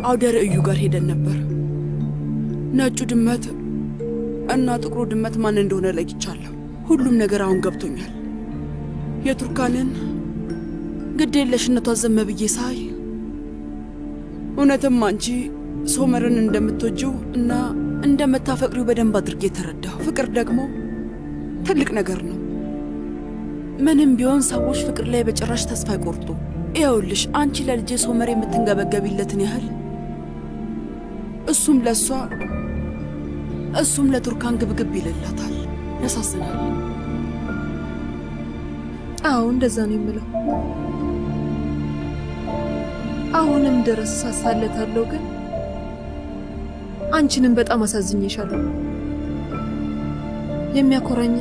አውደ ርዕዩ ጋር ሄደን ነበር። ነጩ ድመት እና ጥቁሩ ድመት ማን እንደሆነ ለይቻለሁ። ሁሉም ነገር አሁን ገብቶኛል። የቱርካንን ግዴለሽነቷ ዘም ብዬ ሳይ እውነትም አንቺ ሶመርን እንደምትወጂው እና እንደምታፈቅሪው በደንብ አድርጌ ተረዳሁ። ፍቅር ደግሞ ትልቅ ነገር ነው። ምንም ቢሆን ሰዎች ፍቅር ላይ በጭራሽ ተስፋ አይቆርጡ። ይኸውልሽ አንቺ ለልጄ ሶመር የምትንገበገቢለትን ያህል እሱም ለቱርካን ግብግብ ይልላታል። ያሳዝናል። አዎ እንደዛ ነው የምለው። አሁንም ድረስ ሳሳለታለሁ፣ ግን አንቺንም በጣም አሳዝኜሻለሁ። የሚያኮራኝ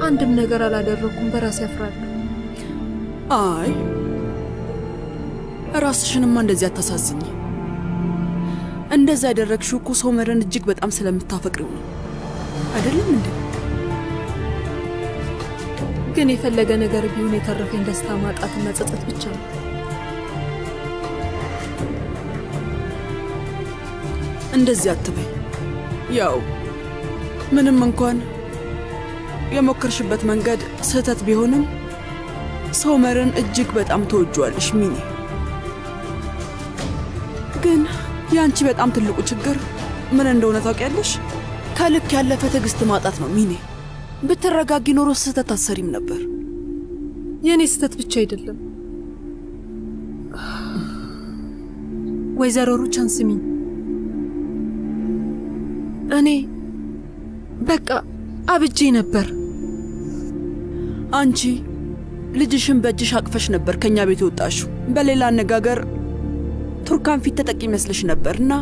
አንድም ነገር አላደረኩም፣ በራሴ አፍራለሁ። አይ ራስሽንማ እንደዚህ አታሳዝኝ። እንደዛ ያደረግሽው እኮ ሶመርን እጅግ በጣም ስለምታፈቅሪው ነው አይደለም እንዴ? ግን የፈለገ ነገር ቢሆን የተረፈኝ ደስታ ማጣትና ጸጸት ብቻ ነው። እንደዚህ አትበይ። ያው ምንም እንኳን የሞከርሽበት መንገድ ስህተት ቢሆንም ሶመርን እጅግ በጣም ተወጇልሽ ሚኒ። ግን ያንቺ በጣም ትልቁ ችግር ምን እንደሆነ ታውቂያለሽ? ከልክ ያለፈ ትዕግስት ማጣት ነው ሚኒ። ብትረጋጊ ኖሮ ስህተት አትሰሪም ነበር። የኔ ስህተት ብቻ አይደለም። ወይዘሮ ሩቻን ስሚኝ፣ እኔ በቃ አብጄ ነበር። አንቺ ልጅሽን በእጅሽ አቅፈሽ ነበር ከኛ ቤት ወጣሽው። በሌላ አነጋገር ቱርካን ፊት ተጠቂ መስለሽ ነበርና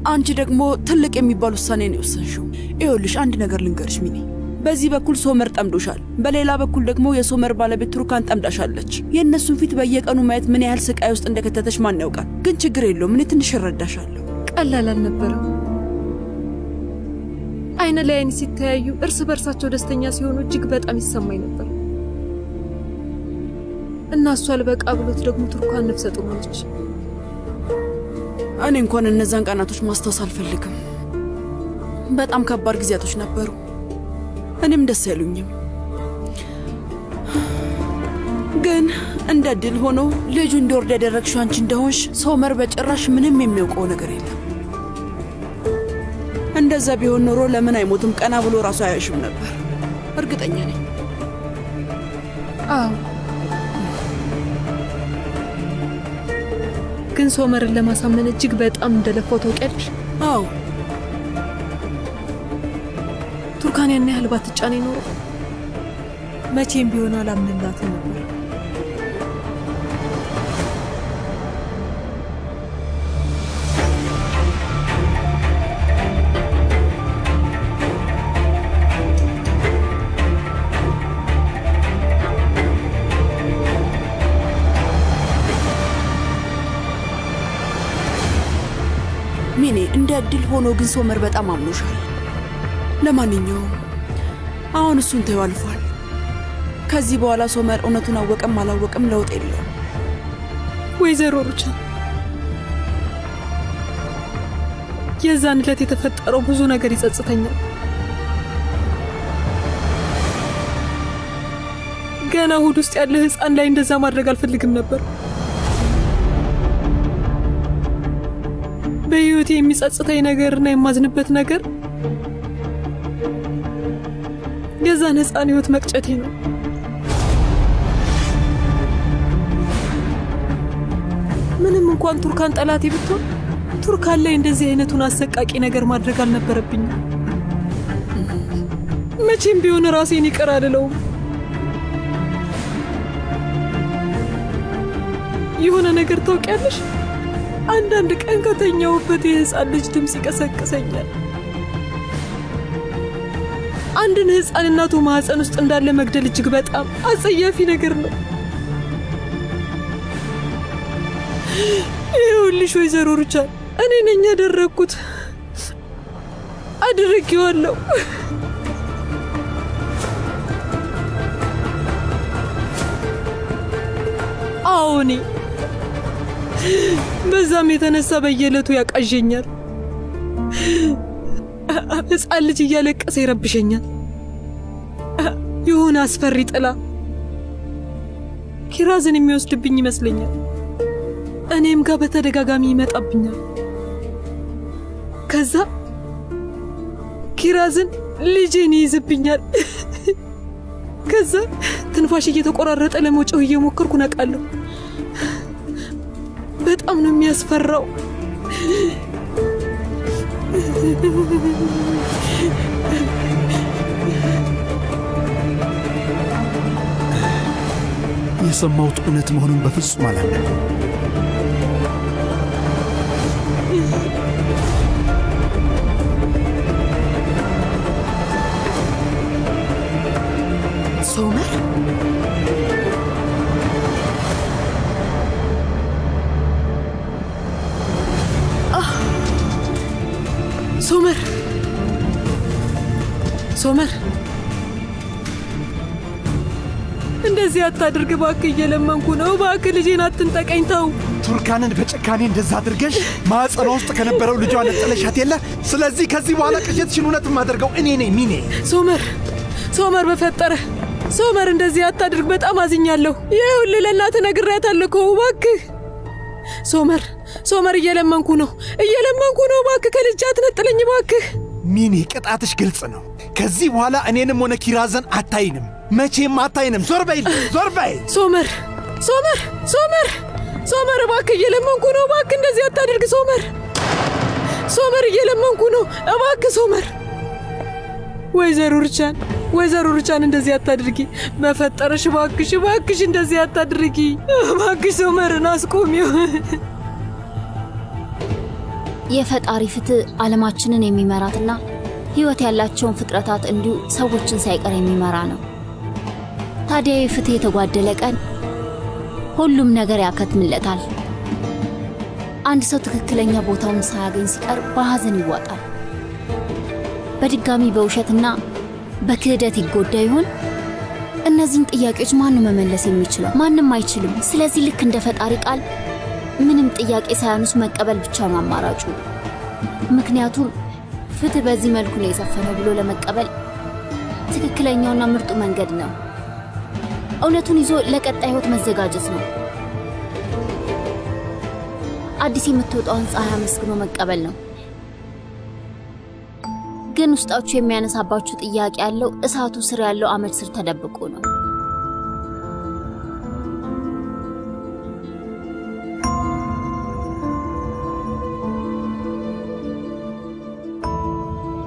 አንቺ ደግሞ ትልቅ የሚባል ውሳኔ ነው የወሰንሽው። ይኸውልሽ አንድ ነገር ልንገርሽ ሚኒ፣ በዚህ በኩል ሶመር ጠምዶሻል፣ በሌላ በኩል ደግሞ የሶመር ባለቤት ቱርካን ጠምዳሻለች። የእነሱን ፊት በየቀኑ ማየት ምን ያህል ስቃይ ውስጥ እንደከተተሽ ማን ያውቃል? ግን ችግር የለውም፣ እኔ ትንሽ እረዳሻለሁ። ቀላል አልነበረም። አይነ ለአይን ሲተያዩ እርስ በርሳቸው ደስተኛ ሲሆኑ እጅግ በጣም ይሰማኝ ነበር። እና እሷ አልበቃ ብሎት ደግሞ ቱርካን ነፍሰ ጡር ሆነች። እኔ እንኳን እነዛን ቀናቶች ማስታወስ አልፈልግም። በጣም ከባድ ጊዜያቶች ነበሩ። እኔም ደስ አይሉኝም። ግን እንደ ድል ሆኖ ልጁ እንዲወርድ ያደረግሽው አንቺ እንደሆንሽ ሶመር በጭራሽ ምንም የሚያውቀው ነገር የለም። እንደዛ ቢሆን ኖሮ ለምን አይሞትም ቀና ብሎ ራሱ አያሽም ነበር። እርግጠኛ ነኝ። አዎ ግን ሶመርን ለማሳመን እጅግ በጣም እንደለፈው ታውቂያለሽ? አዎ ቱርካን ያን ያህል ባትጫኔ ኖሮ መቼም ቢሆን አላምንላትም ነበር። ሚኒ እንደ እድል ሆኖ ግን ሶመር በጣም አምኖሻል። ለማንኛውም አሁን እሱን ተይዋልፏል። ከዚህ በኋላ ሶመር እውነቱን አወቀም አላወቀም ለውጥ የለውም። ወይዘሮ ሩቻን የዛን ዕለት የተፈጠረው ብዙ ነገር ይጸጽተኛል። ገና ሆድ ውስጥ ያለ ህፃን ላይ እንደዛ ማድረግ አልፈልግም ነበር። በህይወቴ የሚጸጽተኝ ነገርና የማዝንበት ነገር የዛን ህፃን ህይወት መቅጨቴ ነው። ምንም እንኳን ቱርካን ጠላቴ ብትሆን ቱርካን ላይ እንደዚህ አይነቱን አሰቃቂ ነገር ማድረግ አልነበረብኝም። መቼም ቢሆን ራሴን ይቅር አልለውም። የሆነ ነገር ታውቂያለሽ? አንዳንድ ቀን ከተኛውበት የህፃን ልጅ ድምጽ ይቀሰቅሰኛል። አንድን ህፃን እናቱ ማህፀን ውስጥ እንዳለ መግደል እጅግ በጣም አጸያፊ ነገር ነው። ይኸውልሽ ወይዘሮ ሩቻን፣ እኔ ነኝ ያደረኩት። አድርጌዋለሁ። አዎኔ በዛም የተነሳ በየለቱ ያቃዠኛል። ህፃን ልጅ እያለቀሰ ይረብሸኛል። የሆነ አስፈሪ ጥላ ኪራዝን የሚወስድብኝ ይመስለኛል። እኔም ጋር በተደጋጋሚ ይመጣብኛል። ከዛ ኪራዝን ልጄን ይይዝብኛል። ከዛ ትንፋሽ እየተቆራረጠ ለመውጫው እየሞከርኩ ነቃለሁ። በጣም ነው የሚያስፈራው። የሰማሁት እውነት መሆኑን በፍጹም አላምንም። ሶመር ሶመር ሶመር እንደዚህ አታድርግ እባክህ፣ እየለመንኩ ነው። እባክህ ልጄን አትንጠቀኝ፣ ተው። ቱርካንን በጭካኔ እንደዛ አድርገሽ ማህፀኗ ውስጥ ከነበረው ልጇ ነጥለሻት የለ? ስለዚህ ከዚህ በኋላ ቅዠትሽን እውነት የማደርገው እኔ ነኝ ሚኔ። ሶመር በፈጠረህ ሶመር እንደዚህ አታድርግ፣ በጣም አዝኛለሁ። ይኸውልህ ለእናትህ ነግሬያታለሁ እኮ እባክህ። ሶመር እየለመንኩ ነው፣ እባክህ ከልጄ አትነጥለኝ እባክህ። ሚኔ ቅጣትሽ ግልጽ ነው። ከዚህ በኋላ እኔንም ሆነ ኪራዝን አታይንም፣ መቼም አታይንም። ዞር በይ። ሶመር እባክህ እየለመንኩ ነው፣ እባክህ እንደዚህ አታድርግ ሶመር እየለመንኩ ነው እባክህ ሶመር። ወይዘሮ ሩቻን እንደዚህ አታድርጊ፣ በፈጠረሽ እባክሽ እንደዚህ አታድርጊ እባክሽ። ሶመርን አስቆሚው። የፈጣሪ ፍትህ ዓለማችንን የሚመራትና ህይወት ያላቸውን ፍጥረታት እንዲሁ ሰዎችን ሳይቀር የሚመራ ነው። ታዲያ የፍትህ የተጓደለ ቀን ሁሉም ነገር ያከትምለታል። አንድ ሰው ትክክለኛ ቦታውን ሳያገኝ ሲቀር በሐዘን ይዋጣል። በድጋሚ በውሸትና በክህደት ይጎዳ ይሆን? እነዚህን ጥያቄዎች ማን መመለስ የሚችለው? ማንም አይችልም። ስለዚህ ልክ እንደ ፈጣሪ ቃል ምንም ጥያቄ ሳያነሱ መቀበል ብቻ ነው አማራጩ። ምክንያቱም ፍትህ በዚህ መልኩ ነው የሰፈነው ብሎ ለመቀበል ትክክለኛውና ምርጡ መንገድ ነው። እውነቱን ይዞ ለቀጣይ ህይወት መዘጋጀት ነው። አዲስ የምትወጣውን ፀሐይ አመስግኖ መቀበል ነው። ግን ውስጣችሁ የሚያነሳባችሁ ጥያቄ ያለው እሳቱ ስር ያለው አመድ ስር ተደብቆ ነው።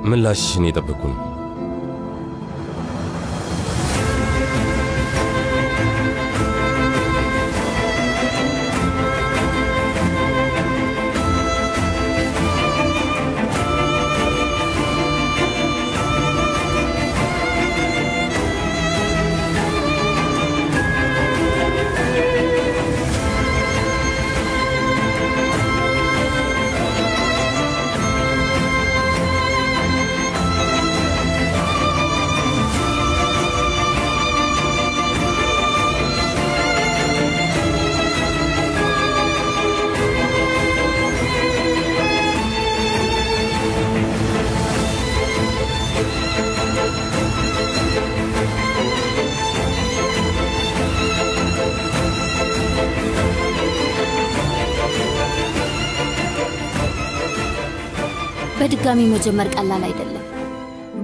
ምላሽሽን እየጠበቅኩ ነው። በድጋሚ መጀመር ቀላል አይደለም።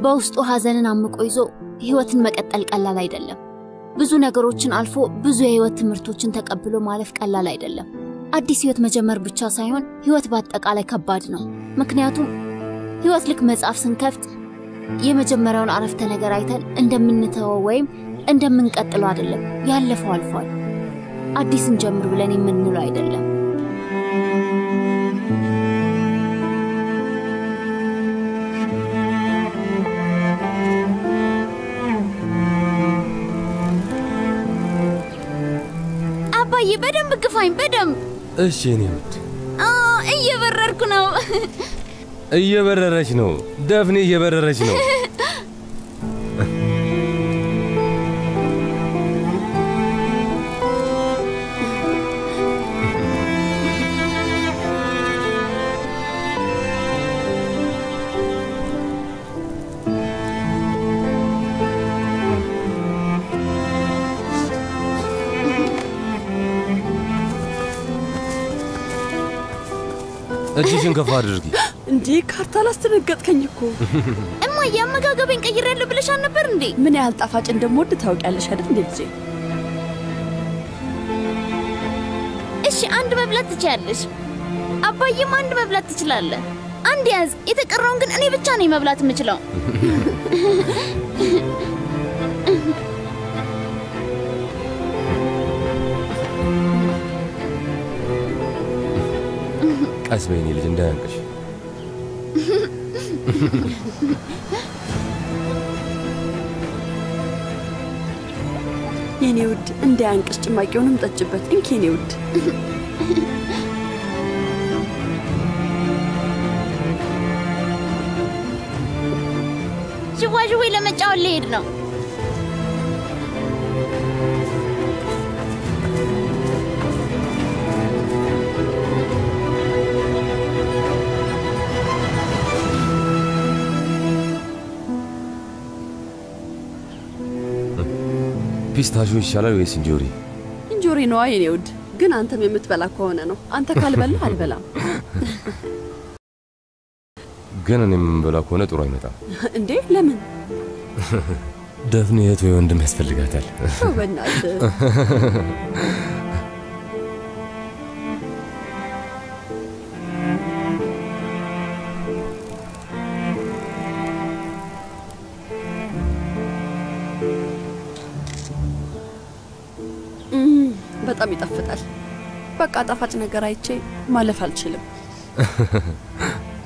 በውስጡ ሐዘንን አምቆ ይዞ ህይወትን መቀጠል ቀላል አይደለም። ብዙ ነገሮችን አልፎ ብዙ የህይወት ትምህርቶችን ተቀብሎ ማለፍ ቀላል አይደለም። አዲስ ህይወት መጀመር ብቻ ሳይሆን ህይወት በአጠቃላይ ከባድ ነው። ምክንያቱም ህይወት ልክ መጽሐፍ ስንከፍት የመጀመሪያውን አረፍተ ነገር አይተን እንደምንተወው ወይም እንደምንቀጥለው አይደለም። ያለፈው አልፏል። አዲስን ጀምር ብለን የምንለው አይደለም። አባዬ በደንብ ግፋኝ በደንብ። እሺ እኔ ውድ እየበረርኩ ነው። እየበረረች ነው ደፍኔ እየበረረች ነው። እጅሽን ከፍ አድርጊ። እንዴ ካርታ ላስተነገጥከኝ እኮ። እማዬ አመጋገቤን ቀይሬያለሁ ብለሽ አልነበር እንዴ? ምን ያህል ጣፋጭ እንደምወድ ታውቂያለሽ አይደል እንዴ ልጄ? እሺ አንድ መብላት ትችያለሽ። አባዬም አንድ መብላት ትችላለህ። አንድ ያዝ። የተቀረውን ግን እኔ ብቻ ነኝ መብላት የምችለው። ቀስ በይኔ ልጅ እንዳያንቅሽ። የኔ ውድ እንዳያንቅሽ ጭማቂውንም ጠጭበት። እንኪ የኔ ውድ። ዥዋዥዌ ለመጫወት ልሄድ ነው። ፒስታሾ ይሻላል ወይስ እንጆሪ? እንጆሪ ነው የኔ ውድ። ግን አንተም የምትበላ ከሆነ ነው። አንተ ካልበላ አልበላም። ግን እኔም የምበላ ከሆነ ጥሩ አይመጣም። እንዴ ለምን? ደፍኔ እህት ወይ ወንድም ያስፈልጋታል። በእናትህ በጣም ይጣፍጣል። በቃ ጣፋጭ ነገር አይቼ ማለፍ አልችልም።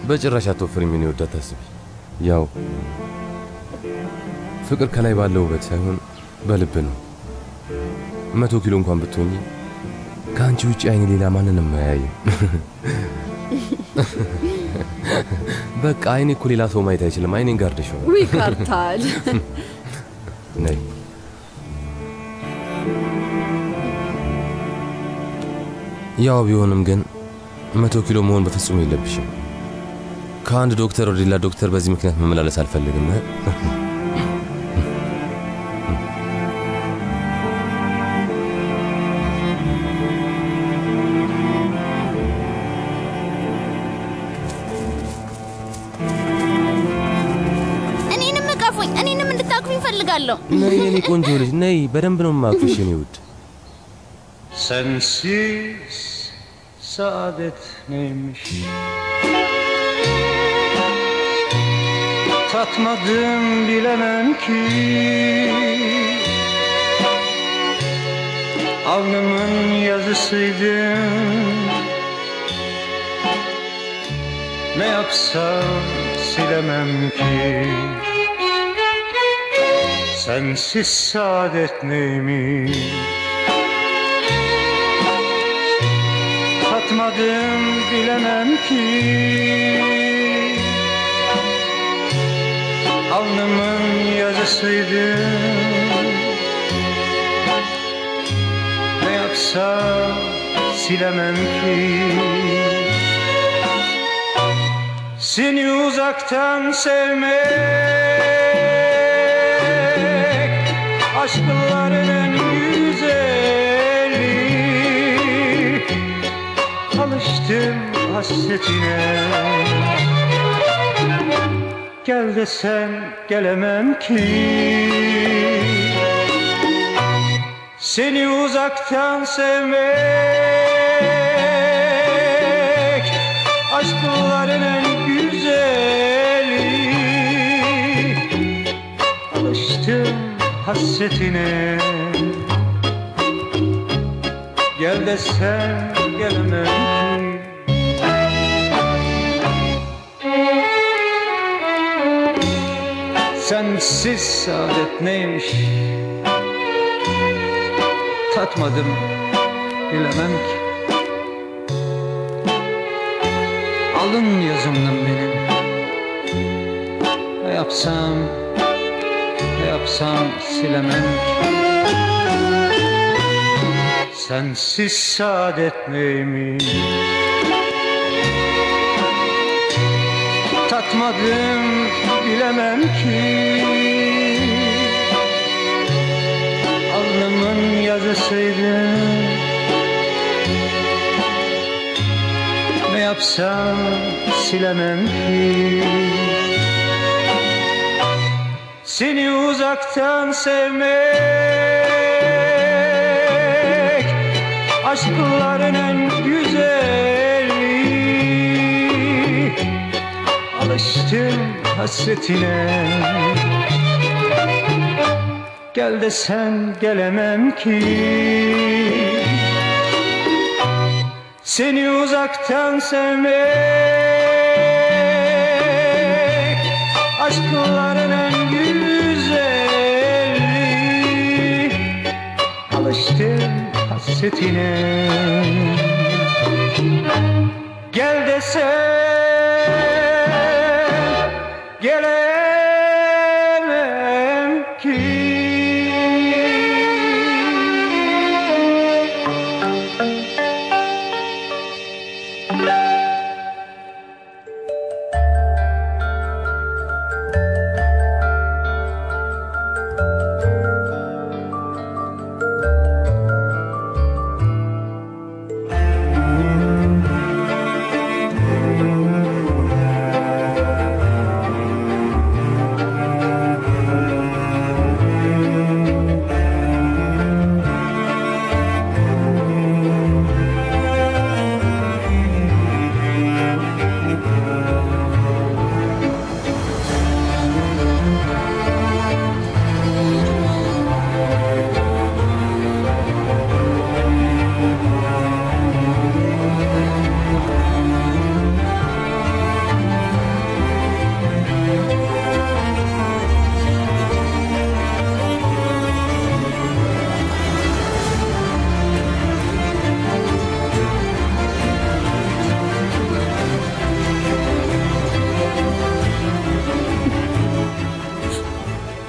በጭራሽ አትወፍሪም የኔ ውድ አታስቢ። ያው ፍቅር ከላይ ባለው ውበት ሳይሆን በልብ ነው። 100 ኪሎ እንኳን ብትሆኚ ከአንቺ ውጪ አይኔ ሌላ ማንንም አያይም። በቃ አይኔ እኮ ሌላ ሰው ማየት አይችልም። አይኔን ጋርደሽው። ውይ ካርታል። ነይ ያው ቢሆንም ግን 100 ኪሎ መሆን በፍጹም የለብሽም። ከአንድ ዶክተር ወደ ሌላ ዶክተር በዚህ ምክንያት መመላለስ አልፈልግም። እኔንም እቀፉኝ። እኔንም እንድታቅፉኝ ፈልጋለሁ። ነይ የኔ ቆንጆ ልጅ ነይ። በደንብ ነው የማቅፍሽ የኔ ውድ። Sensiz saadet neymiş? Tatmadım bilemem ki. Alnımın yazısıydın. Ne yapsam silemem ki. Sensiz saadet neymiş? Tatmadım bilemem ki. Alnımın yazısıydın. Ne yapsam silemem ki. Seni uzaktan sevmek aşkların en güzeli. Alıştım hasretine. Gel desem gelemem ki. Seni uzaktan sevmek aşkların en güzeli. Alıştım hasretine. gel desen gelemem ki. Sensiz saadet neymiş tatmadım bilemem ki. Alın yazımdan benim. Ne yapsam silemem ki. Sensiz saadet neymiş tatmadım bilemem ki. Alnımın yazısıydı. Ne yapsam silemem ki. Seni uzaktan sevmek aşkların en güzeli. Alıştım hasretine, gel desen gelemem ki. Seni uzaktan sevmek aşkların en güzeli. Alıştım hasretine, gel desen gelemem ki.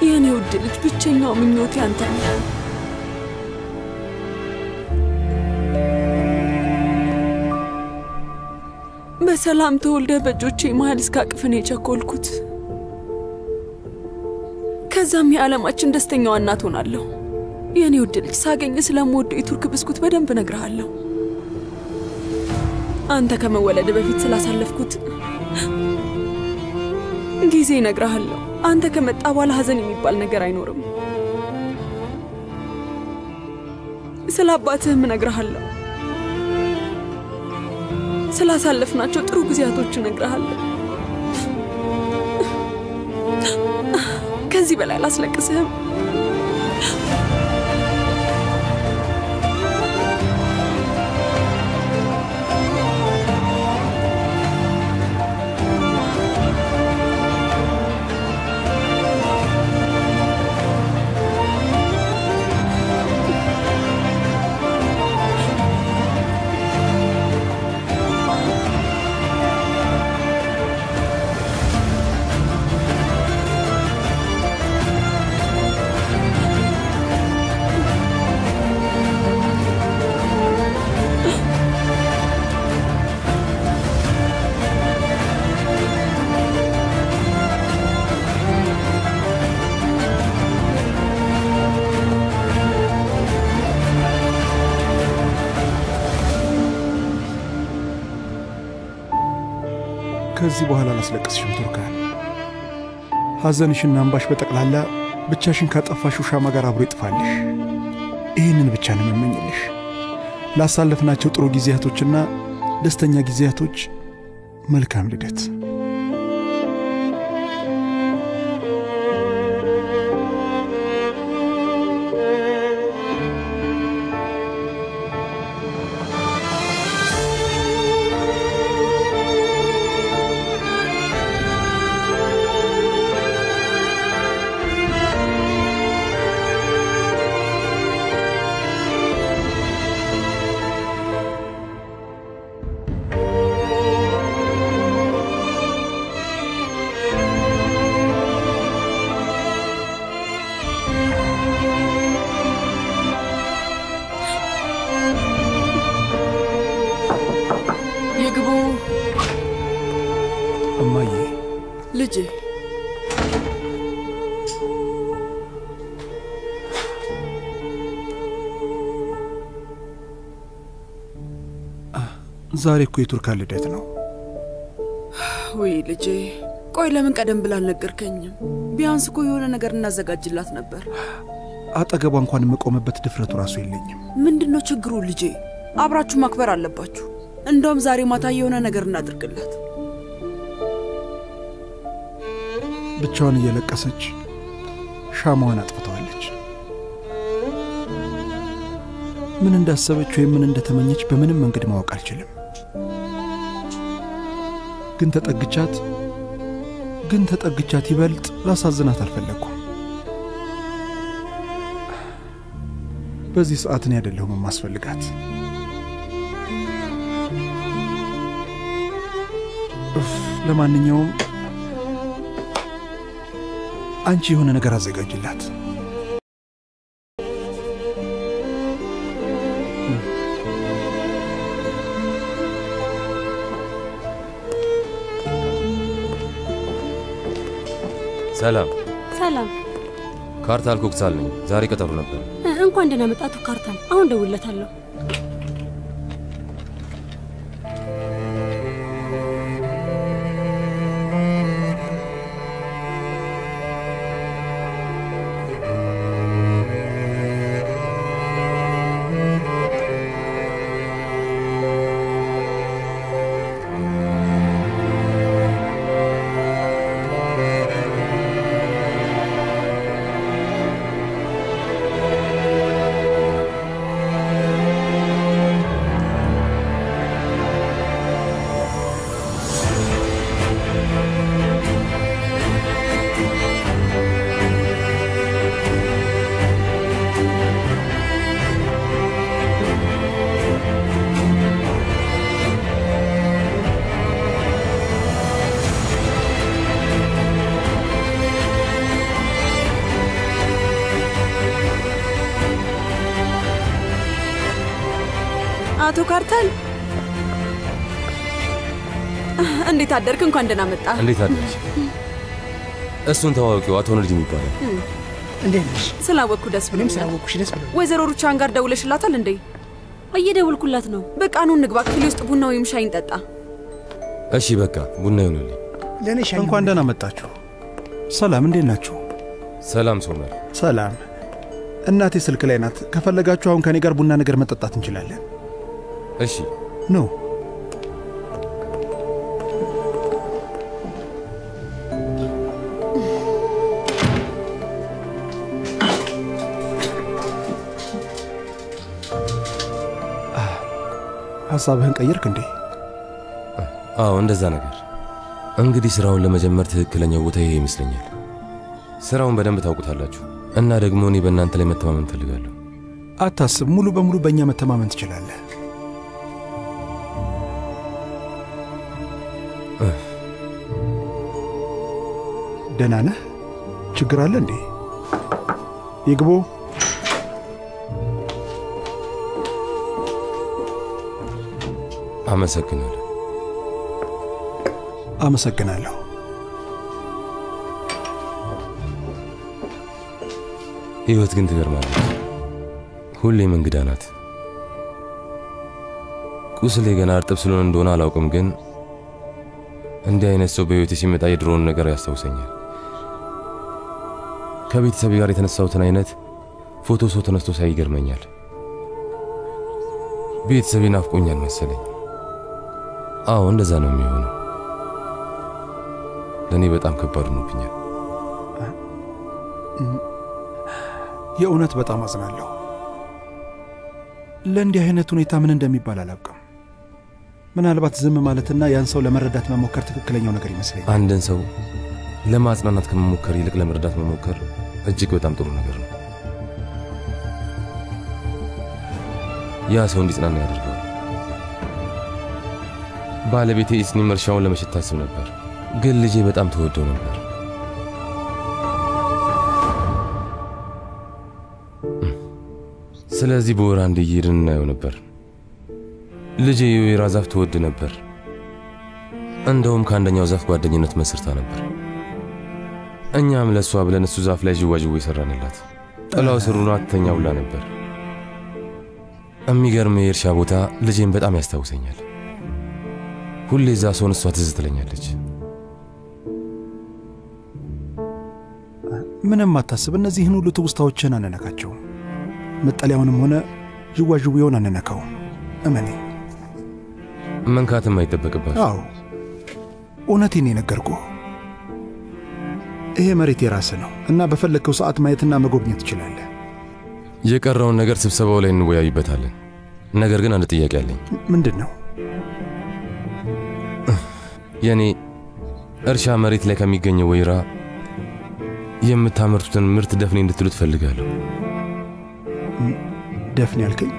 የኔ ውድ ልጅ ብቸኛው ምኞቴ አንተ ነህ። በሰላም ተወልደ በእጆቼ መሃል እስካቅፍን የቸኮልኩት። ከዛም የዓለማችን ደስተኛዋ እናት ሆናለሁ። የኔ ውድ ልጅ ሳገኝ ስለምወደው የቱርክ ብስኩት በደንብ እነግርሃለሁ። አንተ ከመወለድ በፊት ስላሳለፍኩት ጊዜ እነግርሃለሁ። አንተ ከመጣ በኋላ ሐዘን የሚባል ነገር አይኖርም። ስለ አባትህም እነግርሃለሁ። ስላሳለፍናቸው ጥሩ ጊዜያቶች እነግርሃለሁ። ከዚህ በላይ አላስለቅስህም። ከዚህ በኋላ ላስለቅስሽም ቱርካን። ሐዘንሽና እንባሽ በጠቅላላ ብቻሽን ካጠፋሽው ሻማ ጋር አብሮ ይጥፋልሽ። ይህንን ብቻ ነው የምመኝልሽ። ላሳለፍናቸው ጥሩ ጊዜያቶችና ደስተኛ ጊዜያቶች መልካም ልደት። ዛሬ እኮ የቱርካን ልደት ነው። ወይ ልጄ፣ ቆይ ለምን ቀደም ብላ አልነገርከኝም? ቢያንስ እኮ የሆነ ነገር እናዘጋጅላት ነበር። አጠገቧ እንኳን የምቆምበት ድፍረቱ ራሱ የለኝም። ምንድነው ችግሩ ልጄ? አብራችሁ ማክበር አለባችሁ። እንደውም ዛሬ ማታ የሆነ ነገር እናድርግላት። ብቻዋን እየለቀሰች ሻማዋን አጥፍተዋለች። ምን እንዳሰበች ወይም ምን እንደተመኘች በምንም መንገድ ማወቅ አልችልም። ግን ተጠግቻት ይበልጥ ላሳዝናት አልፈለኩም። በዚህ ሰዓት እኔ አይደለሁም የማስፈልጋት። ለማንኛውም አንቺ የሆነ ነገር አዘጋጅላት። ሰላም ሰላም። ካርታል ኮክሳል ነኝ። ዛሬ ቀጠሮ ነበር። እንኳን ደህና መጣቱ ካርታል። አሁን ደውለታለሁ። አቶ ካርታል እንዴት አደርክ? እንኳን ደህና መጣ። እንዴት አደርሽ? እሱን ተዋወቂው፣ አቶ ነዲም ይባላል። እንዴት ነሽ? ስላወቅኩ ደስ ብሎኛል። ስላወቅኩሽ ደስ ብሎኛል። ወይዘሮ ሩቻን ጋር ደውለሽላታል እንዴ? እየደውልኩላት ነው። በቃ ኑ እንግባ፣ ክፍሌ ውስጥ ቡና ወይም ሻይ እንጠጣ። እሺ በቃ ቡና ይሁንልኝ። ለኔ ሻይ። እንኳን ደህና መጣችሁ። ሰላም፣ እንዴት ናችሁ? ሰላም ሶመር። ሰላም። እናቴ ስልክ ላይ ናት። ከፈለጋችሁ አሁን ከኔ ጋር ቡና ነገር መጠጣት እንችላለን። እሺ ኖ ሐሳብህን ቀየርክ እንዴ? አዎ እንደዛ ነገር። እንግዲህ ስራውን ለመጀመር ትክክለኛው ቦታ ይሄ ይመስለኛል። ስራውን በደንብ ታውቁታላችሁ እና ደግሞ እኔ በእናንተ ላይ መተማመን ፈልጋለሁ። አታስብ፣ ሙሉ በሙሉ በእኛ መተማመን ትችላለህ። ደህና ነህ? ችግር አለ እንዴ? ይግቡ። አመሰግናለሁ። አመሰግናለሁ። ህይወት ግን ትገርማለች። ሁሌም እንግዳ ናት። ቁስሌ ገና እርጥብ ስለሆነ እንደሆነ አላውቅም፣ ግን እንዲህ አይነት ሰው በህይወቴ ሲመጣ የድሮውን ነገር ያስታውሰኛል። ከቤተሰብ ጋር የተነሳሁትን አይነት ፎቶ ሰው ተነስቶ ሳይ ይገርመኛል። ቤተሰቤ ናፍቆኛል መሰለኝ። አዎ እንደዛ ነው የሚሆነው። ለእኔ በጣም ከባድ ሆኖብኛል። የእውነት በጣም አዝናለሁ። ለእንዲህ አይነት ሁኔታ ምን እንደሚባል አላውቅም። ምናልባት ዝም ማለትና ያን ሰው ለመረዳት መሞከር ትክክለኛው ነገር ይመስለኛል። አንድን ሰው ለማጽናናት ከመሞከር ይልቅ ለመረዳት መሞከር እጅግ በጣም ጥሩ ነገር ነው። ያ ሰው እንዲጽናና ያደርገዋል። ባለቤቴ ኢስኒም እርሻውን ለመሸጥ ታስብ ነበር፣ ግን ልጄ በጣም ተወደው ነበር። ስለዚህ በወር አንድ እየሄድን እናየው ነበር። ልጄ የወይራ ዛፍ ትወድ ነበር። እንደውም ከአንደኛው ዛፍ ጓደኝነት መስርታ ነበር። እኛም ለሷ ብለን እሱ ዛፍ ላይ ዥዋዥዌ ሰራንላት። ጥላው ስሩና ተኛውላ ነበር። የሚገርም የእርሻ ቦታ ልጄን በጣም ያስታውሰኛል። ሁሌ እዛ ሰውን እሷ ትዝ ትለኛለች። ምንም አታስብ፣ እነዚህን ሁሉ ትውስታዎችን አንነካቸውም። መጠለያውንም ሆነ ዥዋዥዌውን አንነካውም። እመኔ። መንካትም አይጠበቅባቸው። አዎ እውነቴን የነገርኩህ። ይሄ መሬት የራስህ ነው እና በፈለግከው ሰዓት ማየትና መጎብኘት ትችላለህ። የቀረውን ነገር ስብሰባው ላይ እንወያይበታለን። ነገር ግን አንድ ጥያቄ አለኝ። ምንድን ነው? የኔ እርሻ መሬት ላይ ከሚገኘው ወይራ የምታመርቱትን ምርት ደፍኔ እንድትሉት ፈልጋለሁ። ደፍኔ አልከኝ?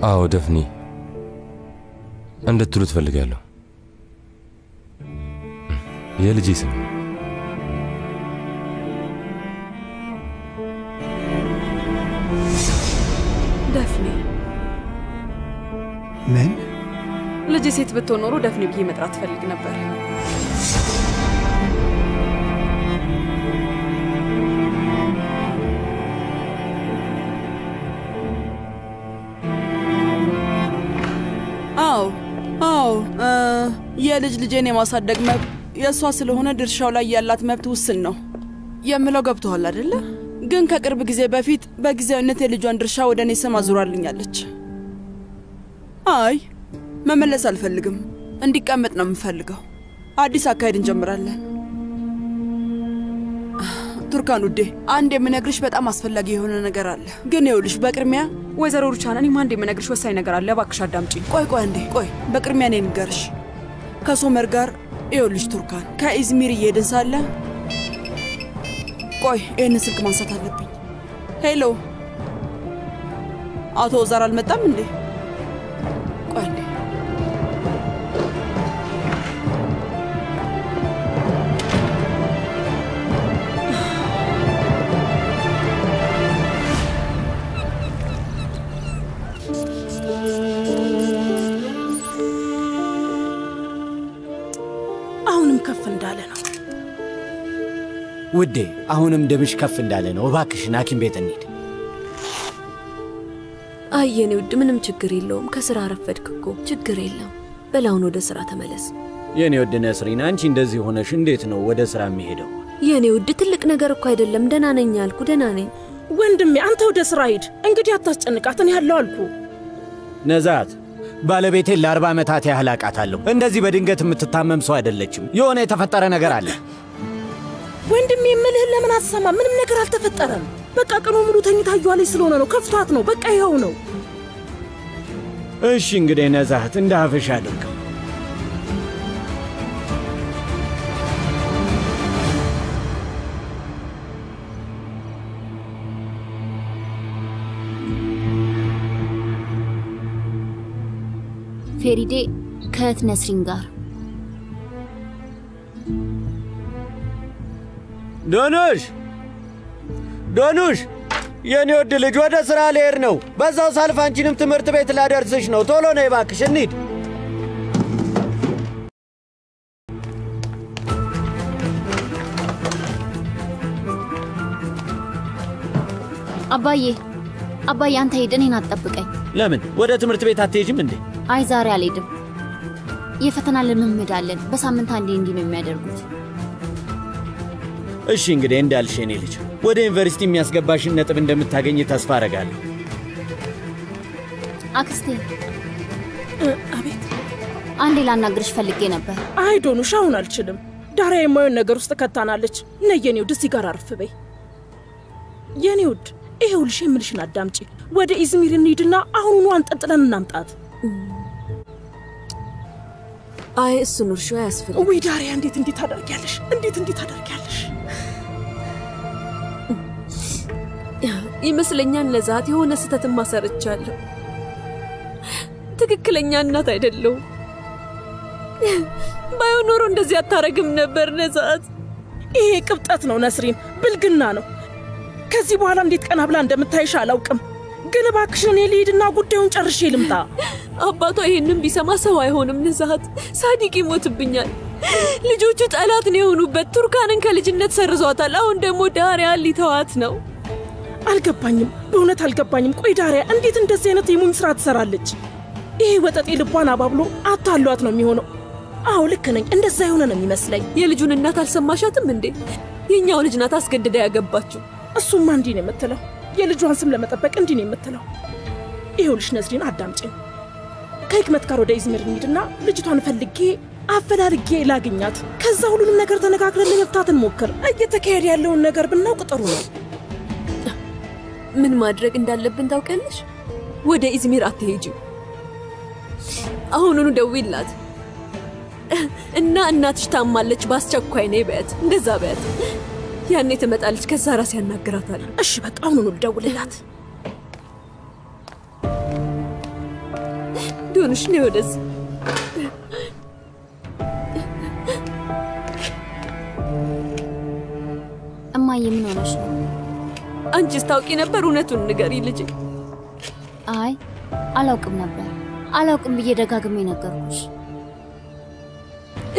አዎ ደፍኔ እንድትሉት ፈልጋለሁ። የልጄ ስም ደፍኔ። ምን? ልጅ ሴት ብትሆን ኖሮ ደፍኔ ብዬ መጥራት ፈልግ ነበር። አዎ የልጅ ልጄን የማሳደግ መብት የእሷ ስለሆነ ድርሻው ላይ ያላት መብት ውስን ነው የምለው ገብቶሃል አይደለ? ግን ከቅርብ ጊዜ በፊት በጊዜያዊነት የልጇን ድርሻ ወደ እኔ ስም አዙራልኛለች። አይ መመለስ አልፈልግም፣ እንዲቀመጥ ነው የምፈልገው። አዲስ አካሄድ እንጀምራለን። ቱርካን ውዴ፣ አንድ የምነግርሽ በጣም አስፈላጊ የሆነ ነገር አለ። ግን ይኸውልሽ በቅድሚያ ወይዘሮ ሩቻና እኔም አንድ የምነግርሽ ወሳኝ ነገር አለ። እባክሽ አዳምጪኝ። ቆይ በቅድሚያ እኔ ንገርሽ። ከሶመር ጋር ይኸውልሽ ቱርካን ከኢዝሚር እየሄድን ሳለ ቆይ ይህን ስልክ ማንሳት አለብኝ። ሄሎ አቶ ዛር አልመጣም እንዴ? ቆይ እንዴ አሁንም ከፍ እንዳለ ነው ውዴ፣ አሁንም ደምሽ ከፍ እንዳለ ነው። እባክሽን ሐኪም ቤት እንሂድ። አይ የኔ ውድ ምንም ችግር የለውም። ከስራ አረፈድክ እኮ። ችግር የለም። በላውን ወደ ስራ ተመለስ። የኔ ውድ ነስሪን፣ አንቺ እንደዚህ ሆነሽ እንዴት ነው ወደ ስራ የሚሄደው? የኔ ውድ ትልቅ ነገር እኮ አይደለም። ደህና ነኝ አልኩ። ደህና ነኝ ወንድሜ። አንተ ወደ ስራ ሂድ እንግዲህ፣ አታስጨንቃት። እኔ ያለው አልኩ። ነዛት ባለቤቴን ለ40 ዓመታት ያህል አውቃታለሁ። እንደዚህ በድንገት የምትታመም ሰው አይደለችም። የሆነ የተፈጠረ ነገር አለ። ወንድሜ የምልህን ለምን አትሰማ? ምንም ነገር አልተፈጠረም። በቃ ቀኑ ሙሉ ተኝታ እያለች ስለሆነ ነው። ከፍቷት ነው። በቃ ይኸው ነው። እሺ እንግዲህ ነዛት እንደ አፍሽ አድርገው። ፌሪዴ ከእህት ነስሪን ጋር ዶኑሽ የኔ ወድ ልጅ ወደ ስራ ልሄድ ነው። በዛው ሳልፍ አንቺንም ትምህርት ቤት ላደርስሽ ነው። ቶሎ ነይ እባክሽ እንሂድ። አባዬ አንተ ሄድ፣ እኔን አትጠብቀኝ። ለምን ወደ ትምህርት ቤት አትሄጂም እንዴ? አይ ዛሬ አልሄድም። የፈተና ልምምድ አለን። በሳምንት አንዴ እንዲህ ነው የሚያደርጉት። እሺ እንግዲህ እንዳልሽ የኔ ልጅ ወደ ዩኒቨርሲቲ የሚያስገባሽን ነጥብ እንደምታገኝ ተስፋ አደርጋለሁ። አክስቴ። አቤት። አንዴ ላናግርሽ ፈልጌ ነበር። አይ ዶኑሽ፣ አሁን አልችልም። ዳራ የማየውን ነገር ውስጥ ከታናለች። ነይ የኔ ውድ፣ እዚህ ጋር አርፍ በይ። የኔ ውድ ይኸውልሽ የምልሽን አዳምጪ። ወደ ኢዝሚር እንሂድና አሁኑኑ አንጠልጥለን እናምጣት። አይ እሱን እርሾ አያስፈልግም። ወይ ዳሪያ፣ እንዴት ታደርጊያለሽ? እንዴት ታደርጊያለሽ? ይመስለኛል ነዛት የሆነ ስህተትን ማሰርቻለሁ። ትክክለኛ እናት አይደለሁም። ባይሆን ኖሮ እንደዚህ አታረግም ነበር ነዛት። ይሄ ቅብጠት ነው ነስሪን፣ ብልግና ነው። ከዚህ በኋላ እንዴት ቀና ብላ እንደምታይሽ አላውቅም። ግን እባክሽን እኔ ልሂድና ጉዳዩን ጨርሼ ልምጣ። አባቷ ይሄንን ቢሰማ ሰው አይሆንም ነዛት። ሳዲቅ ይሞትብኛል። ልጆቹ ጠላት ነው የሆኑበት። ቱርካንን ከልጅነት ሰርዟታል። አሁን ደግሞ ዳሪያ ሊተዋት ነው። አልገባኝም፣ በእውነት አልገባኝም። ቆይ ዳሪያ እንዴት እንደዚህ አይነት የሞኝ ስራ ትሰራለች? ይሄ ወጠጤ ልቧን አባብሎ አታሏት ነው የሚሆነው። አዎ ልክ ነኝ። እንደዛ የሆነ ነው የሚመስለኝ። የልጁን እናት አልሰማሻትም እንዴ? የኛው ልጅ ናት አስገድዳ ያገባችው። እሱማ እንዲህ ነው የምትለው። የልጇን ስም ለመጠበቅ እንዲህ ነው የምትለው። ይኸውልሽ ነዝሪን አዳምጪኝ። ከህክመት ጋር ወደ ኢዝሚር እንሂድና ልጅቷን ፈልጌ አፈላልጌ ላግኛት። ከዛ ሁሉንም ነገር ተነጋግረን ለመፍታት እንሞክር። እየተካሄደ ያለውን ነገር ብናውቅ ጥሩ ነው። ምን ማድረግ እንዳለብን ታውቂያለሽ? ወደ ኢዝሚር አትሄጂም። አሁኑኑ ደውይላት እና እናትሽ ታማለች በአስቸኳይ ነይ በያት። እንደዛ በያት። ያኔ ትመጣለች። ከዛ ራስ ያናግራታል። እሺ በቃ አሁኑኑ ልደውልላት። ዶኑሽ ነይ ወደዚህ። እማዬ ምን ሆነሽ ነው? አንቺስ ታውቂ ነበር? እውነቱን ንገሪ ልጄ። አይ አላውቅም ነበር። አላውቅም ብዬ ደጋግሜ ነገርኩሽ።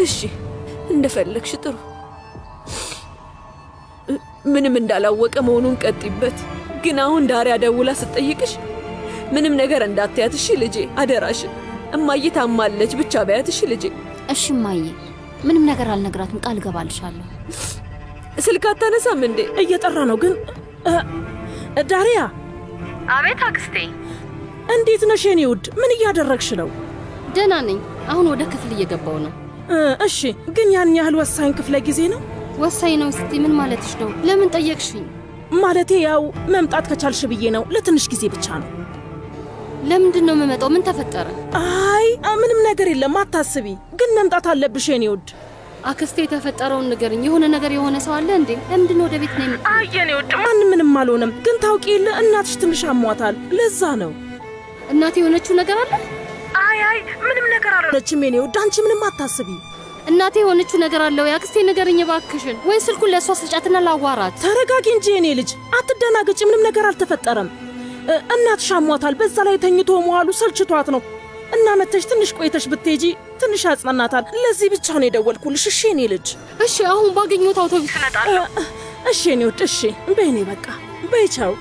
እሺ እንደፈለግሽ ጥሩ። ምንም እንዳላወቀ መሆኑን ቀጥይበት። ግን አሁን ዳሪያ ደውላ ስትጠይቅሽ ምንም ነገር እንዳትያት እሺ ልጄ፣ አደራሽን። እማዬ ታማለች ብቻ በያት እሺ ልጄ። እሺ እማዬ፣ ምንም ነገር አልነግራትም፣ ቃል ገባልሻለሁ። ስልክ አታነሳም እንዴ? እየጠራ ነው ግን። ዳሪያ። አቤት አክስቴ። እንዴት ነሽ የኔ ውድ? ምን እያደረግሽ ነው? ደህና ነኝ። አሁን ወደ ክፍል እየገባው ነው። እሺ ግን ያን ያህል ወሳኝ ክፍለ ጊዜ ነው? ወሳኝ ነው ስትይ ምን ማለትሽ ነው? ለምን ጠየቅሽኝ? ማለቴ ያው መምጣት ከቻልሽ ብዬ ነው። ለትንሽ ጊዜ ብቻ ነው። ለምንድን ነው የምመጣው? ምን ተፈጠረ? አይ ምንም ነገር የለም አታስቢ። ግን መምጣት አለብሽ የኔ ውድ። አክስቴ የተፈጠረውን ንገርኝ። የሆነ ነገር የሆነ ሰው አለ እንዴ? ለምንድን ነው ወደ ቤት ነው የምትመጣው? አይ የኔ ውድ ምንም አልሆነም። ግን ታውቂ የለ እናትሽ ትንሽ አሟታል። ለዛ ነው። እናቴ የሆነችው ነገር አለ? አይ ምንም ነገር አልሆነችም የኔ ውድ። አንቺ ምንም አታስቢ። እናቴ የሆነችው ነገር አለ ወይ? አክስቴ ንገርኝ እባክሽን። ወይ ስልኩን ለእሷ ስጫትና ላዋራት። ተረጋጊ እንጂ የኔ ልጅ፣ አትደናገጪ። ምንም ነገር አልተፈጠረም። እናትሽ አሟታል። በዛ ላይ ተኝቶ መዋሉ ሰልችቷት ነው እና መተሽ ትንሽ ቆይተሽ ብትሄጂ ትንሽ ያጽናናታል። ለዚህ ብቻ ነው የደወልኩልሽ። እሺ የኔ ልጅ። እሺ አሁን ባገኘሁት አውቶቡስ እመጣለሁ። እሺ የኔ ውድ። እሺ በይኔ በቃ በይ ቻው።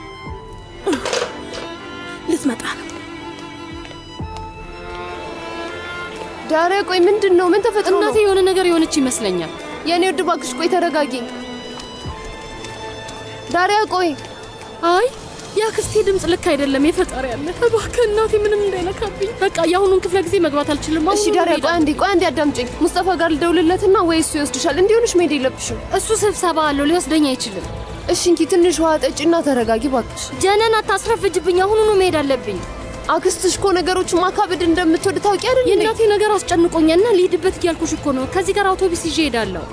ልትመጣ ነው። ዳሪያ ቆይ ምንድን ነው? ምን ተፈጥሮ ነው? እናቴ የሆነ ነገር የሆነች ይመስለኛል። የኔ ውድ እባክሽ ቆይ ተረጋጊ። ዳሪያ ቆይ። አይ የአክስቴ ድምፅ ልክ አይደለም። የፈጣሪ ያለ እባክህ እናቴ ምንም እንዳይነካብኝ። በቃ የአሁኑን ክፍለ ጊዜ መግባት አልችልም። እሺ ዳሪያ ቆይ አንዴ አዳምጪኝ። ሙስጠፋ ጋር ልደውልለትና ወይ እሱ ይወስድሻል። እንዲሆንሽ መሄድ የለብሽም። እሱ ስብሰባ አለው፣ ሊወስደኝ አይችልም። እሺ እንኪ ትንሽ ውሃ ጠጪና ተረጋጊ እባክሽ። ጀነን አታስረፍጅብኝ። አሁኑኑ መሄድ አለብኝ። አክስትሽ እኮ ነገሮችን ማካበድ እንደምትወድ ታውቂ አይደል? የእናቴ ነገር አስጨንቆኛልና ልሂድበት እያልኩሽ እኮ ነው። ከዚህ ጋር አውቶቡስ ይዤ እሄዳለሁ።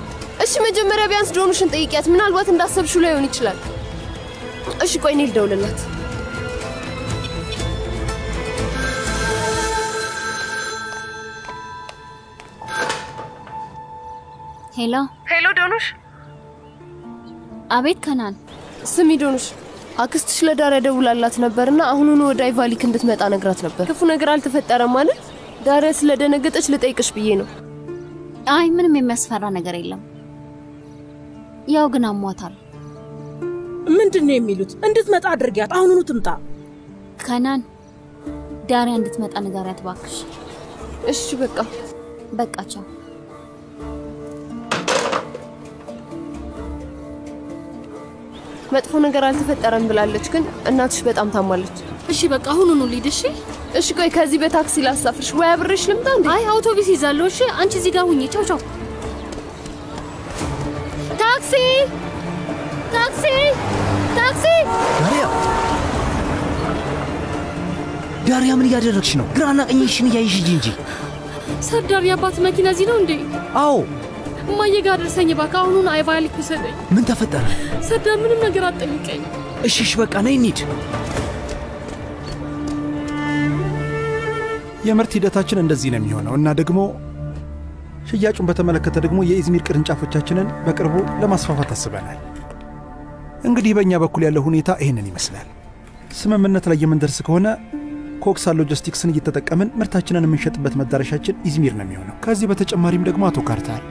እሺ መጀመሪያ ቢያንስ ዶኑሽን ጠይቂያት። ምናልባት እንዳሰብሽው ላይሆን ይችላል። እሺ ቆይ እኔ ልደውልላት። ሄሎ ዶኑሽ። አቤት ከናን። ስሚ ዶኑሽ፣ አክስትሽ ለዳሪያ ደውላላት ነበርና አሁኑኑ ወደ አይቫሊክ እንድትመጣ ነግራት ነበር። ክፉ ነገር አልተፈጠረም ማለት? ዳሪያ ስለደነገጠች ልጠይቅሽ ብዬ ነው። አይ ምንም የሚያስፈራ ነገር የለም። ያው ግን አሟታል። ምንድነው የሚሉት? እንድትመጣ አድርጊያት። አሁኑኑ ትምጣ። ከናን ዳሪያ እንድትመጣ ንገሪያት እባክሽ። እሺ በቃ ቻው። መጥፎ ነገር አልተፈጠረም ብላለች፣ ግን እናትሽ በጣም ታማለች። እሺ በቃ አሁኑኑ ልሂድ። እሺ ቆይ ከዚህ በታክሲ ላሳፍርሽ ወይ አብሬሽ ልምጣ እንዴ? አይ አውቶቡስ ይዛለሁ። እሺ አንቺ እዚህ ጋር ሁኚ። ቻው። ታክሲ! ዳሪያ ምን እያደረግሽ ነው? ግራና ቀኝሽን እያይሽ እንጂ። ሰርዳር የአባት መኪና እዚህ ነው እንዴ? አዎ። እማዬ ጋር ደርሰኝ እባክህ። አሁኑን አይቫሊክ ውሰደኝ። ምን ተፈጠረ? ሰርዳር ምንም ነገር አትጠይቀኝ። እሺ በቃ ነይ እንሂድ። የምርት ሂደታችን እንደዚህ ነው የሚሆነው እና ደግሞ ሽያጩን በተመለከተ ደግሞ የኢዝሚር ቅርንጫፎቻችንን በቅርቡ ለማስፋፋት አስበናል። እንግዲህ በእኛ በኩል ያለው ሁኔታ ይህንን ይመስላል። ስምምነት ላይ የምንደርስ ከሆነ ኮክሳ ሎጂስቲክስን እየተጠቀምን ምርታችንን የምንሸጥበት መዳረሻችን ኢዝሚር ነው የሚሆነው። ከዚህ በተጨማሪም ደግሞ አቶ ካርታል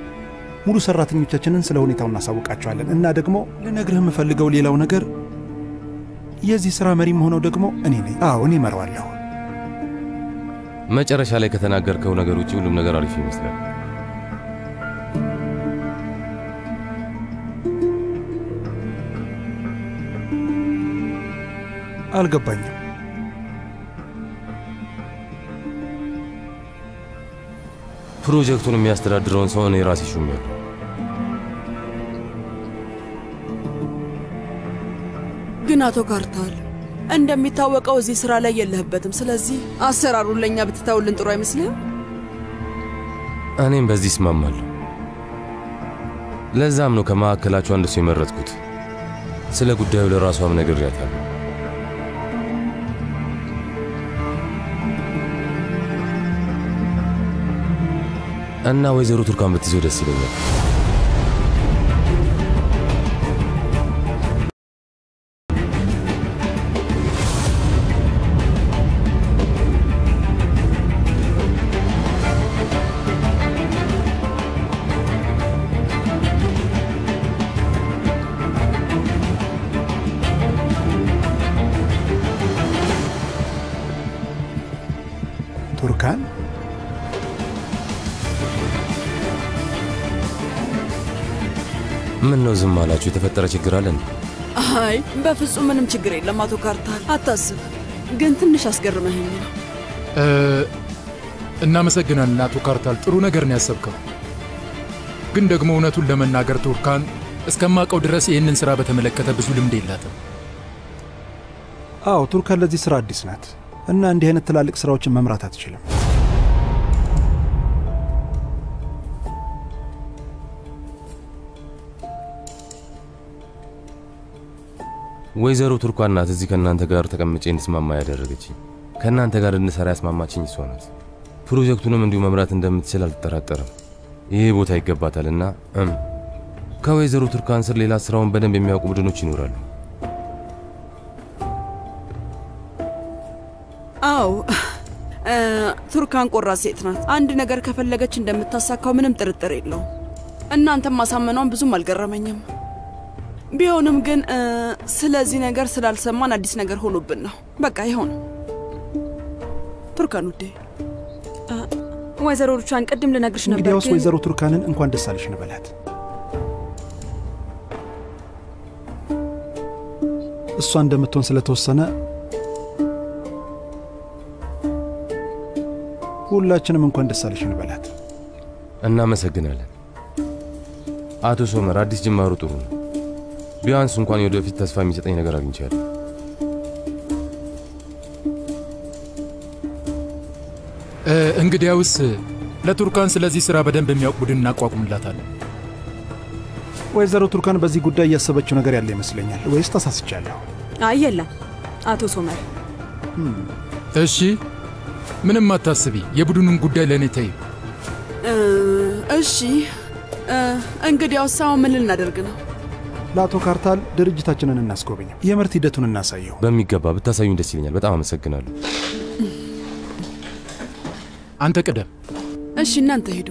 ሙሉ ሰራተኞቻችንን ስለ ሁኔታው እናሳውቃቸዋለን እና ደግሞ ልነግርህ የምፈልገው ሌላው ነገር የዚህ ሥራ መሪም ሆነው ደግሞ እኔ ነኝ። አዎ እኔ እመራዋለሁ። መጨረሻ ላይ ከተናገርከው ነገር ውጪ ሁሉም ነገር አሪፍ ይመስላል። አልገባኝም። ፕሮጀክቱን የሚያስተዳድረውን ሰው እኔ ራሴ ሹሜያለሁ። ግን አቶ ካርታል እንደሚታወቀው እዚህ ስራ ላይ የለህበትም። ስለዚህ አሰራሩን ለኛ ብትተውልን ጥሩ አይመስልህም? እኔም በዚህ እስማማለሁ። ለዛም ነው ከማዕከላቸው አንድ ሰው የመረጥኩት። ስለ ጉዳዩ ለራሷም ነግሬያታለሁ። እና ወይዘሮ ቱርካን ብትይዘው ደስ ይለኛል። ቱርካን ምን ነው ዝም አላችሁ? የተፈጠረ ችግር አለ እንዴ? አይ በፍጹም ምንም ችግር የለም አቶ ካርታል፣ አታስብ። ግን ትንሽ አስገርመኸኝ ነው። እናመሰግናለን አቶ ካርታል፣ ጥሩ ነገር ነው ያሰብከው። ግን ደግሞ እውነቱን ለመናገር ቱርካን እስከማውቀው ድረስ ይህንን ስራ በተመለከተ ብዙ ልምድ የላትም። አዎ ቱርካን ለዚህ ስራ አዲስ ናት እና እንዲህ አይነት ትላልቅ ስራዎችን መምራት አትችልም። ወይዘሮ ቱርካን ናት እዚህ ከእናንተ ጋር ተቀምጬ እንድስማማ ያደረገችኝ። ከእናንተ ጋር እንድሰራ ያስማማችኝ እሷ ናት። ፕሮጀክቱንም እንዲሁ መምራት እንደምትችል አልጠራጠርም። ይሄ ቦታ ይገባታልና ከወይዘሮ ቱርካን ስር ሌላ ስራውን በደንብ የሚያውቁ ቡድኖች ይኖራሉ። አዎ ቱርካን ቆራጥ ሴት ናት። አንድ ነገር ከፈለገች እንደምታሳካው ምንም ጥርጥር የለውም። እናንተም ማሳመኗን ብዙም አልገረመኝም። ቢሆንም ግን ስለዚህ ነገር ስላልሰማን አዲስ ነገር ሆኖብን ነው። በቃ ይሁን። ቱርካን ውዴ፣ ወይዘሮ ሩቻን ቅድም ልነግርሽ ነበር። እንግዲያውስ ወይዘሮ ቱርካንን እንኳን ደስ አለሽ እንበላት። እሷ እንደምትሆን ስለተወሰነ ሁላችንም እንኳን ደስ አለሽ እንበላት። እናመሰግናለን አቶ ሶመር። አዲስ ጅማሩ ጥሩ ነው። ቢያንስ እንኳን ወደፊት ተስፋ የሚሰጠኝ ነገር አግኝቻለሁ። እንግዲያውስ ለቱርካን ስለዚህ ስራ በደንብ የሚያውቅ ቡድን እናቋቁምላታለን። ወይዘሮ ቱርካን በዚህ ጉዳይ እያሰበችው ነገር ያለ ይመስለኛል። ወይስ ተሳስቻለሁ? አይ የለም አቶ ሶመር። እሺ ምንም አታስቢ። የቡድኑን ጉዳይ ለእኔ ተይው። እሺ እንግዲያውስ አሁን ምን ልናደርግ ነው? ለአቶ ካርታል ድርጅታችንን እናስጎበኘው፣ የምርት ሂደቱን እናሳየው። በሚገባ ብታሳዩኝ ደስ ይለኛል። በጣም አመሰግናለሁ። አንተ ቅደም። እሺ እናንተ ሄዱ።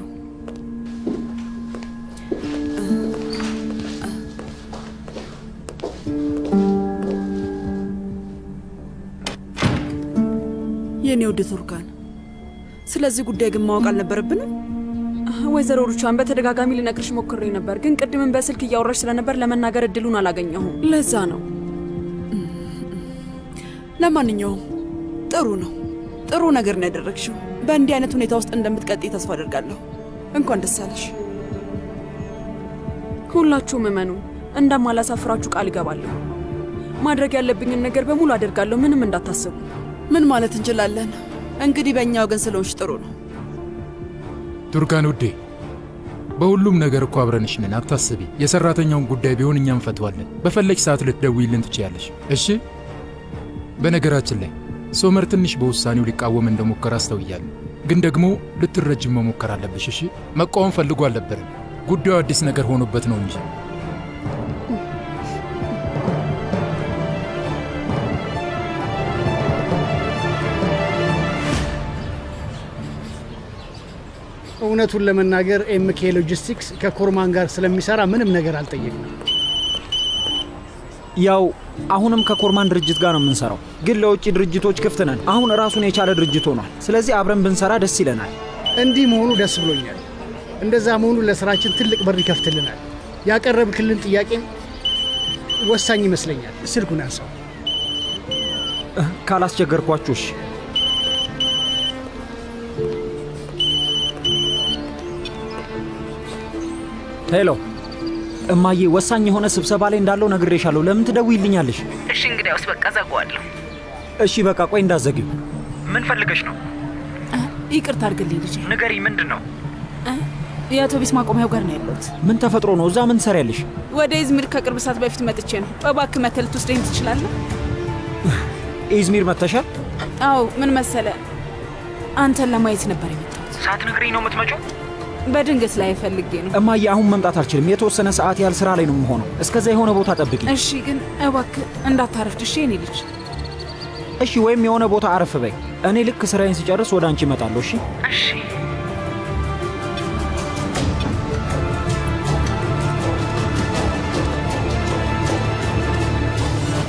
የኔ ውድ ቱርካን፣ ስለዚህ ጉዳይ ግን ማወቅ አልነበረብንም? ወይዘሮ ሩቻን በተደጋጋሚ ልነግርሽ ሞክሬ ነበር፣ ግን ቅድምን በስልክ እያወራሽ ስለነበር ለመናገር እድሉን አላገኘሁም። ለዛ ነው። ለማንኛውም ጥሩ ነው። ጥሩ ነገር ነው ያደረግሽው። በእንዲህ አይነት ሁኔታ ውስጥ እንደምትቀጥይ ተስፋ አደርጋለሁ። እንኳን ደስ አለሽ። ሁላችሁም እመኑ፣ እንደማላሳፍራችሁ ቃል እገባለሁ። ማድረግ ያለብኝን ነገር በሙሉ አደርጋለሁ። ምንም እንዳታስቡ። ምን ማለት እንችላለን? እንግዲህ በእኛ ወገን ስለሆንሽ ጥሩ ነው። ቱርካን ውዴ፣ በሁሉም ነገር እኮ አብረንሽ ነን፣ አታስቢ። የሰራተኛውን ጉዳይ ቢሆን እኛም ፈተዋለን። በፈለግሽ ሰዓት ልትደውይልን ትችያለሽ። እሺ? በነገራችን ላይ ሶመር ትንሽ በውሳኔው ሊቃወም እንደሞከረ አስተውያለሁ። ግን ደግሞ ልትረጅም መሞከር አለብሽ። እሺ? መቃወም ፈልጎ አልነበረም። ጉዳዩ አዲስ ነገር ሆኖበት ነው እንጂ። እውነቱን ለመናገር ኤምኬ ሎጂስቲክስ ከኮርማን ጋር ስለሚሰራ ምንም ነገር አልጠየቅንም። ያው አሁንም ከኮርማን ድርጅት ጋር ነው የምንሰራው፣ ግን ለውጭ ድርጅቶች ክፍት ነን። አሁን ራሱን የቻለ ድርጅት ሆኗል። ስለዚህ አብረን ብንሰራ ደስ ይለናል። እንዲህ መሆኑ ደስ ብሎኛል። እንደዛ መሆኑ ለስራችን ትልቅ በር ይከፍትልናል። ያቀረብክልን ጥያቄም ወሳኝ ይመስለኛል። ስልኩን አንሳው። ካላስቸገርኳችሁ እሺ። ሄሎ እማዬ፣ ወሳኝ የሆነ ስብሰባ ላይ እንዳለው ነግሬሻለሁ። ለምን ትደውይልኛለሽ? እሺ እንግዲያውስ በቃ ዘጋዋለሁ። እሺ በቃ ቆይ እንዳትዘጊው። ምን ፈልገሽ ነው? ይቅርታ አድርግልኝ ልጄ። ንገሪኝ፣ ምንድን ነው? የአውቶቢስ ማቆሚያው ጋር ነው ያለሁት። ምን ተፈጥሮ ነው? እዛ ምን ትሰሪያለሽ? ወደ ኢዝሚር ከቅርብ ሰዓት በፊት መጥቼ ነው። እባክህ መተህ ልትወስደኝ ትችላለህ? ኢዝሚር መጥተሻል? አዎ። ምን መሰለ፣ አንተን ለማየት ነበር የመጣሁት። ሳትነግሪኝ ነው የምትመጪው? በድንገት ላይ ፈልጌ ነው። እማዬ አሁን መምጣት አልችልም። የተወሰነ ሰዓት ያህል ስራ ላይ ነው የምሆነው። እስከዛ የሆነ ቦታ ጠብቂ። እሺ፣ ግን እባክህ እንዳታረፍድ እሺ የኔ ልጅ። እሺ፣ ወይም የሆነ ቦታ አረፍ በይ። እኔ ልክ ስራዬን ሲጨርስ ወደ አንቺ እመጣለሁ። እሺ? እሺ።